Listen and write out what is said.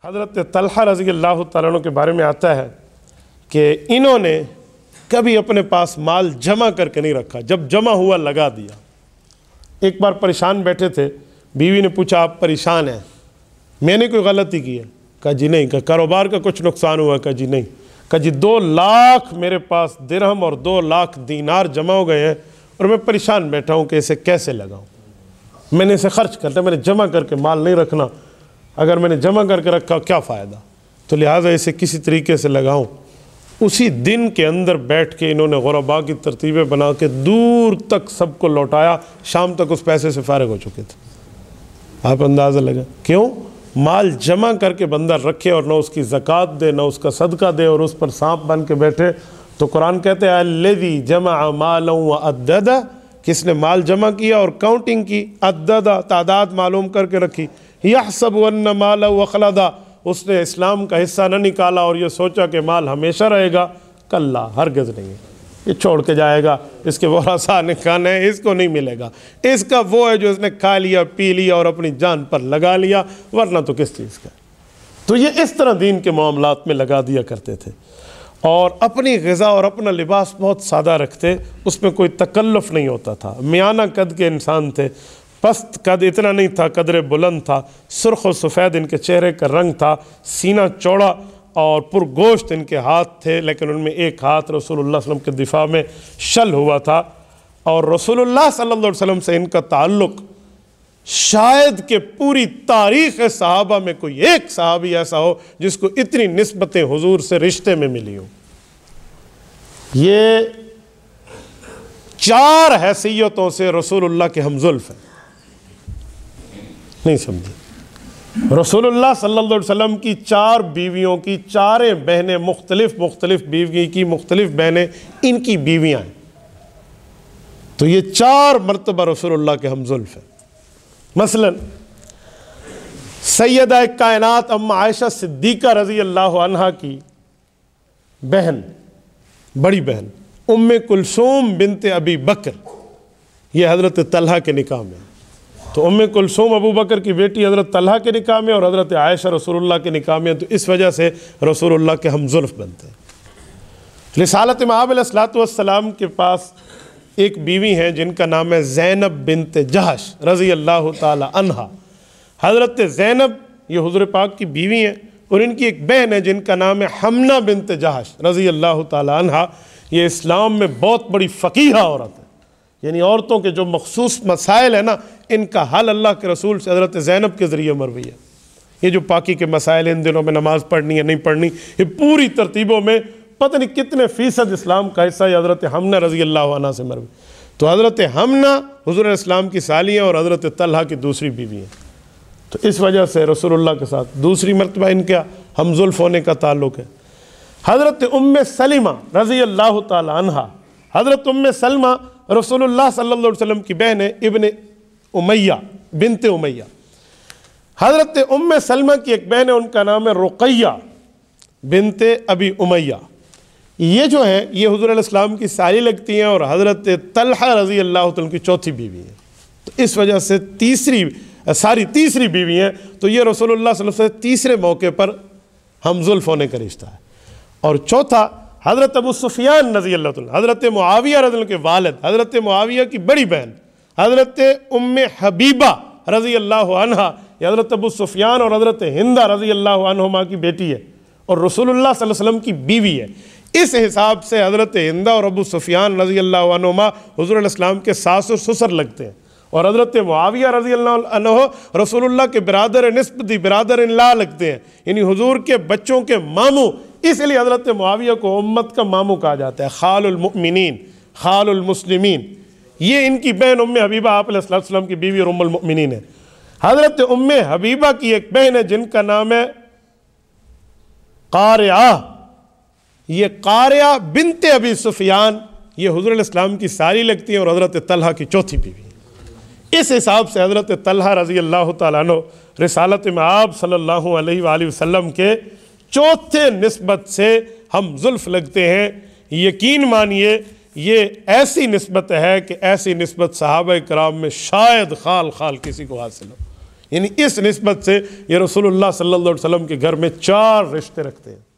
حضرت طلحہ رضی اللہ تعالیٰ عنہ کے بارے میں آتا ہے کہ انہوں نے کبھی اپنے پاس مال جمع کر کے نہیں رکھا، جب جمع ہوا لگا دیا۔ ایک بار پریشان بیٹھے تھے، بیوی نے پوچھا آپ پریشان ہیں؟ میں نے کوئی غلطی کی ہے؟ کہا جی نہیں۔ کہا کاروبار کا کچھ نقصان ہوا؟ کہا جی نہیں۔ کہا جی 2 لاکھ میرے پاس درہم اور 2 لاکھ دینار جمع ہو گئے ہیں اور میں پریشان بیٹھا ہوں کہ اسے کیسے لگاؤں، میں نے اسے خرچ کرتا، میں نے جمع کر کے مال نہیں رکھنا، اگر میں نے جمع کر کے رکھا کیا فائدہ، تو لہٰذا اسے کسی طریقے سے لگاؤں۔ اسی دن کے اندر بیٹھ کے انہوں نے غرباء کی ترتیبیں بنا کے دور تک سب کو لوٹایا، شام تک اس پیسے سے فارغ ہو چکے تھے۔ آپ اندازہ لگا کیوں؟ مال جمع کر کے بندہ رکھے اور نہ اس کی زکوٰۃ دے نہ اس کا صدقہ دے اور اس پر سانپ بن کے بیٹھے، تو قرآن کہتے ہیں الذی جمع مالا وعددہ، کس نے مال جمع کیا اور کاؤنٹنگ کی، عددہ تعداد معلوم کر کے رکھی، یحسب ان مالہ اخلدہ، اس نے اسلام کا حصہ نہ نکالا اور یہ سوچا کہ مال ہمیشہ رہے گا، کلا ہرگز نہیں ہے، یہ چھوڑ کے جائے گا، اس کے ورثاء نے کھانا ہے، اس کو نہیں ملے گا، اس کا وہ ہے جو اس نے کھا لیا پی لیا اور اپنی جان پر لگا لیا، ورنہ تو کس چیز کا۔ تو یہ اس طرح دین کے معاملات میں لگا دیا کرتے تھے، اور اپنی غذا اور اپنا لباس بہت سادہ رکھتے، اس میں کوئی تکلف نہیں ہوتا تھا، میانہ قد کے انسان تھے، پست قد اتنا نہیں تھا، قدر بلند تھا، سرخ و سفید ان کے چہرے کا رنگ تھا، سینہ چوڑا اور پرگوشت ان کے ہاتھ تھے، لیکن ان میں ایک ہاتھ رسول اللہ صلی اللہ علیہ وسلم کے دفاع میں شل ہوا تھا، اور رسول اللہ صلی اللہ علیہ وسلم سے ان کا تعلق شاید کہ پوری تاریخ صحابہ میں کوئی ایک صحابی ایسا ہو جس کو اتنی نسبتیں حضور سے رشتے میں ملی ہوں۔ یہ 4 حیثیتوں سے رسول اللہ کے ہمزلف ہیں، نہیں سمجھے؟ رسول اللہ صلی اللہ علیہ وسلم کی 4 بیویوں کی 4 بہنیں، مختلف بیوی کی مختلف بہنیں ان کی بیویاں ہیں، تو یہ 4 مرتبہ رسول اللہ کے ہمزلف ہیں۔ مثلا سیدہ کائنات ام عائشہ صدیقہ رضی اللہ عنہا کی بہن، بڑی بہن ام کلثوم بنت ابی بکر، یہ حضرت طلحہ کے نکاح میں، تو ام کلثوم ابو بکر کی بیٹی حضرت طلحہ کے نکاح میں اور حضرت عائشہ رسول اللہ کے نکاح میں، تو اس وجہ سے رسول اللہ کے ہمزلف بنتے ہیں۔ رسالت مآب علیہ الصلوۃ والسلام کے پاس ایک بیوی ہیں جن کا نام ہے زینب بنت جہش رضی اللہ تعالی عنہا۔ حضرت زینب یہ حضور پاک کی بیوی ہیں، اور ان کی ایک بہن ہے جن کا نام ہے حمنہ بنت جہش رضی اللہ تعالی عنہا۔ یہ اسلام میں بہت بڑی فقیہہ عورت ہے، یعنی عورتوں کے جو مخصوص مسائل ہیں نا، ان کا حل اللہ کے رسول سے حضرت زینب کے ذریعے مروی ہے۔ یہ جو پاکی کے مسائل ان دنوں میں نماز پڑھنی ہے نہیں پڑھنی، یہ پوری ترتیبوں میں پتہ نہیں کتنے فیصد اسلام کا حصہ یہ حضرت حمنہ رضی اللہ عنہ سے مروی۔ تو حضرت حمنہ حضور اسلام کی سالی ہیں اور حضرت طلحہ کی دوسری بیوی ہیں، تو اس وجہ سے رسول اللہ کے ساتھ دوسری مرتبہ ان کا ہمزلف ہونے کا تعلق ہے۔ حضرت ام سلمہ رضی اللہ تعالی عنہا، حضرت ام سلمہ رسول اللہ صلی اللہ علیہ وسلم کی بہن ہے، ابن امیہ بنت امیہ۔ حضرت ام سلمہ کی ایک بہن ہے، ان کا نام ہے رقیہ بنت ابی امیہ۔ یہ جو ہیں یہ حضور علیہ السلام کی سالی لگتی ہیں اور حضرت طلحہ رضی اللہ تعالیٰ کی چوتھی بیوی ہیں، تو اس وجہ سے تیسری بیوی ہیں، تو یہ رسول اللہ صلی اللہ علیہ وسلم سے تیسرے موقع پر ہمزلف ہونے کا رشتہ ہے۔ اور چوتھا حضرت ابو سفیان رضی اللہ تعالیٰ، حضرت معاویہ رضی اللہ کے والد، حضرت معاویہ کی بڑی بہن حضرت ام حبیبہ رضی اللہ عنہا، یہ حضرت ابو سفیان اور حضرت ہندہ رضی اللہ عنہما کی بیٹی ہے اور رسول اللہ صلی اللہ علیہ وسلم کی بیوی ہے۔ اس حساب سے حضرت ہندہ اور ابو سفیان رضی اللہ عنہما حضور علیہ السلام کے ساس اور سسر لگتے ہیں، اور حضرت معاویہ رضی اللہ عنہ رسول اللہ کے برادر نسبتی برادر لا لگتے ہیں، یعنی حضور کے بچوں کے ماموں، اس لیے حضرت معاویہ کو امت کا ماموں کہا جاتا ہے، خال المؤمنین، خال المسلمین۔ یہ ان کی بہن ام حبیبہ آپ علیہ السلام کی بیوی اور ام المؤمنین ہے۔ حضرت ام حبیبہ کی ایک بہن ہے جن کا نام ہے قارعہ، یہ قارعہ بنت ابی سفیان، یہ حضور علیہ السلام کی ساری لگتی ہیں اور حضرت طلحہ کی چوتھی بیوی ہے۔ اس حساب سے حضرت طلحہ رضی اللہ تعالیٰ عنہ رسالت مآب صلی اللہ علیہ وآلہ وسلم کے چوتھے نسبت سے ہم زلف لگتے ہیں۔ یقین مانیے یہ ایسی نسبت ہے کہ ایسی نسبت صحابہ کرام میں شاید خال کسی کو حاصل ہو، یعنی اس نسبت سے یہ رسول اللہ صلی اللہ علیہ وسلم کے گھر میں 4 رشتے رکھتے ہیں۔